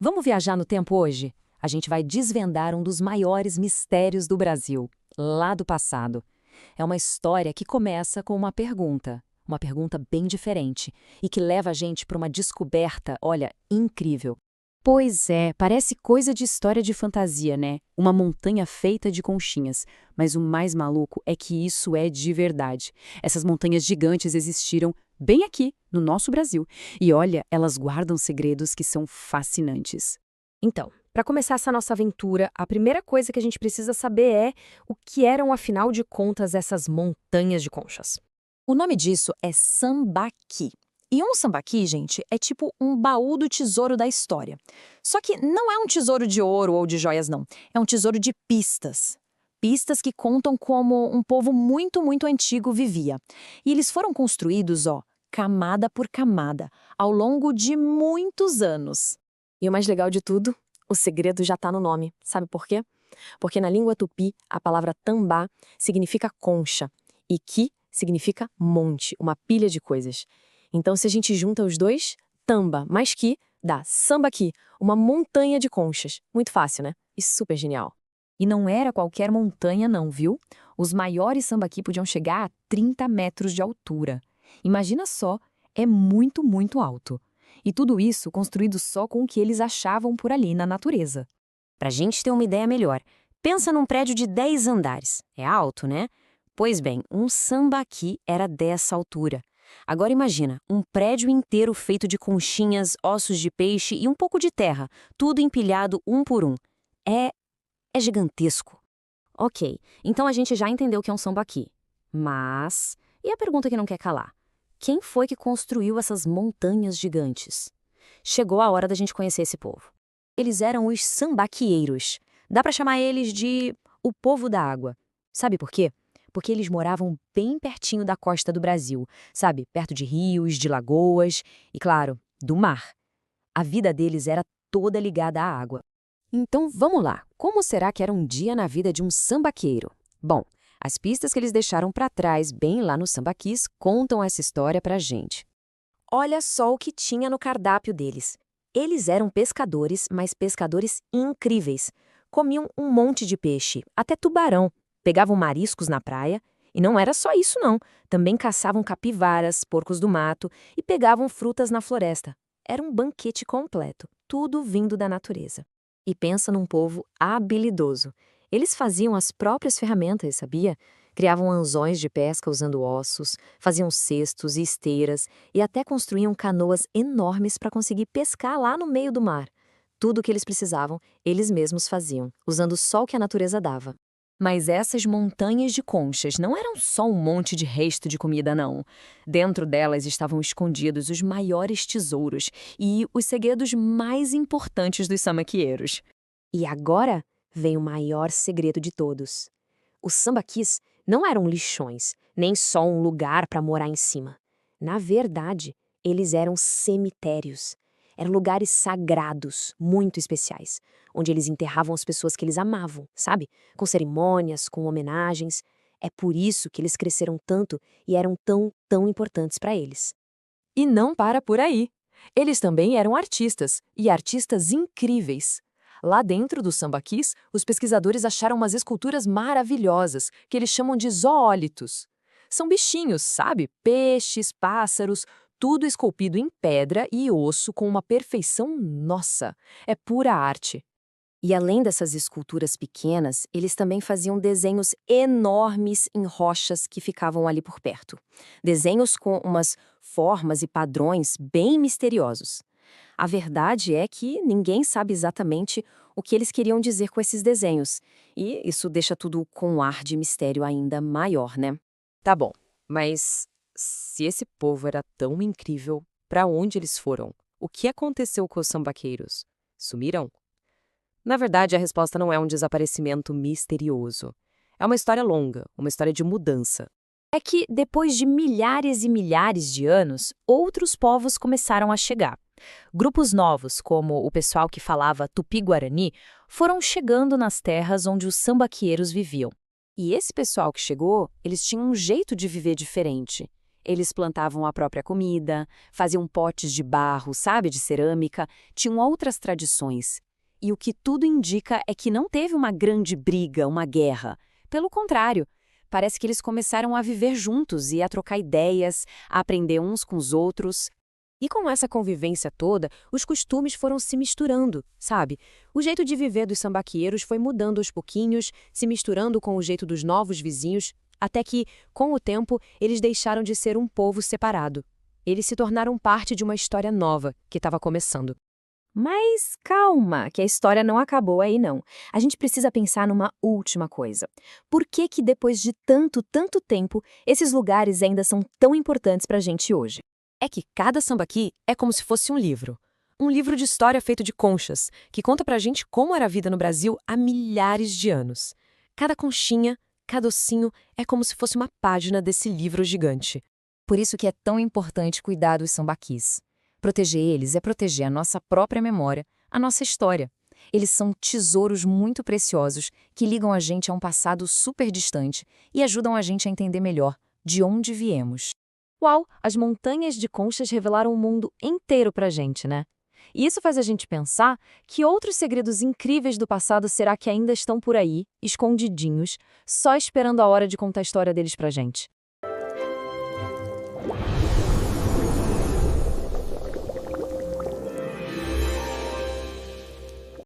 Vamos viajar no tempo hoje? A gente vai desvendar um dos maiores mistérios do Brasil, lá do passado. É uma história que começa com uma pergunta bem diferente, e que leva a gente para uma descoberta, olha, incrível. Pois é, parece coisa de história de fantasia, né? Uma montanha feita de conchinhas. Mas o mais maluco é que isso é de verdade. Essas montanhas gigantes existiram bem aqui, no nosso Brasil. E olha, elas guardam segredos que são fascinantes. Então, para começar essa nossa aventura, a primeira coisa que a gente precisa saber é o que eram, afinal de contas, essas montanhas de conchas. O nome disso é sambaqui. E um sambaqui, gente, é tipo um baú do tesouro da história. Só que não é um tesouro de ouro ou de joias, não. É um tesouro de pistas. Pistas que contam como um povo muito antigo vivia. E eles foram construídos, camada por camada, ao longo de muitos anos. E o mais legal de tudo, o segredo já está no nome. Sabe por quê? Porque na língua tupi, a palavra tambá significa concha e ki significa monte, uma pilha de coisas. Então, se a gente junta os dois, tamba mais ki dá sambaqui, uma montanha de conchas. Muito fácil, né? E super genial. E não era qualquer montanha não, viu? Os maiores sambaqui podiam chegar a 30 metros de altura. Imagina só, é muito alto. E tudo isso construído só com o que eles achavam por ali na natureza. Pra gente ter uma ideia melhor, pensa num prédio de 10 andares. É alto, né? Pois bem, um sambaqui era dessa altura. Agora imagina, um prédio inteiro feito de conchinhas, ossos de peixe e um pouco de terra, tudo empilhado um por um. É gigantesco. Ok, então a gente já entendeu que é um sambaqui. Mas, e a pergunta que não quer calar? Quem foi que construiu essas montanhas gigantes? Chegou a hora da gente conhecer esse povo. Eles eram os sambaquieiros. Dá pra chamar eles de o povo da água. Sabe por quê? Porque eles moravam bem pertinho da costa do Brasil, sabe? Perto de rios, de lagoas e, claro, do mar. A vida deles era toda ligada à água. Então vamos lá, como será que era um dia na vida de um sambaqueiro? Bom, as pistas que eles deixaram para trás, bem lá nos sambaquis, contam essa história pra gente. Olha só o que tinha no cardápio deles. Eles eram pescadores, mas pescadores incríveis. Comiam um monte de peixe, até tubarão. Pegavam mariscos na praia. E não era só isso, não. Também caçavam capivaras, porcos do mato e pegavam frutas na floresta. Era um banquete completo, tudo vindo da natureza. E pensa num povo habilidoso. Eles faziam as próprias ferramentas, sabia? Criavam anzóis de pesca usando ossos, faziam cestos e esteiras e até construíam canoas enormes para conseguir pescar lá no meio do mar. Tudo o que eles precisavam, eles mesmos faziam, usando só o que a natureza dava. Mas essas montanhas de conchas não eram só um monte de resto de comida, não. Dentro delas estavam escondidos os maiores tesouros e os segredos mais importantes dos sambaqueiros. E agora vem o maior segredo de todos. Os sambaquis não eram lixões, nem só um lugar para morar em cima. Na verdade, eles eram cemitérios. Eram lugares sagrados, muito especiais, onde eles enterravam as pessoas que eles amavam, sabe? Com cerimônias, com homenagens. É por isso que eles cresceram tanto e eram tão importantes para eles. E não para por aí. Eles também eram artistas, e artistas incríveis. Lá dentro dos sambaquis, os pesquisadores acharam umas esculturas maravilhosas, que eles chamam de zoólitos. São bichinhos, sabe? Peixes, pássaros, tudo esculpido em pedra e osso com uma perfeição, nossa, é pura arte. E além dessas esculturas pequenas, eles também faziam desenhos enormes em rochas que ficavam ali por perto. Desenhos com umas formas e padrões bem misteriosos. A verdade é que ninguém sabe exatamente o que eles queriam dizer com esses desenhos. E isso deixa tudo com um ar de mistério ainda maior, né? Tá bom, mas se esse povo era tão incrível, para onde eles foram? O que aconteceu com os sambaqueiros? Sumiram? Na verdade, a resposta não é um desaparecimento misterioso. É uma história longa, uma história de mudança. É que, depois de milhares e milhares de anos, outros povos começaram a chegar. Grupos novos, como o pessoal que falava tupi-guarani, foram chegando nas terras onde os sambaqueiros viviam. E esse pessoal que chegou, eles tinham um jeito de viver diferente. Eles plantavam a própria comida, faziam potes de barro, sabe, de cerâmica, tinham outras tradições. E o que tudo indica é que não teve uma grande briga, uma guerra. Pelo contrário, parece que eles começaram a viver juntos e a trocar ideias, a aprender uns com os outros. E com essa convivência toda, os costumes foram se misturando, sabe? O jeito de viver dos sambaqueiros foi mudando aos pouquinhos, se misturando com o jeito dos novos vizinhos, até que, com o tempo, eles deixaram de ser um povo separado. Eles se tornaram parte de uma história nova que estava começando. Mas calma, que a história não acabou aí não. A gente precisa pensar numa última coisa. Por que que depois de tanto tempo, esses lugares ainda são tão importantes pra gente hoje? É que cada sambaqui é como se fosse um livro. Um livro de história feito de conchas, que conta pra gente como era a vida no Brasil há milhares de anos. Cada conchinha, cada ossinho é como se fosse uma página desse livro gigante. Por isso que é tão importante cuidar dos sambaquis. Proteger eles é proteger a nossa própria memória, a nossa história. Eles são tesouros muito preciosos que ligam a gente a um passado super distante e ajudam a gente a entender melhor de onde viemos. Uau, as montanhas de conchas revelaram o mundo inteiro pra gente, né? E isso faz a gente pensar que outros segredos incríveis do passado será que ainda estão por aí, escondidinhos, só esperando a hora de contar a história deles pra gente.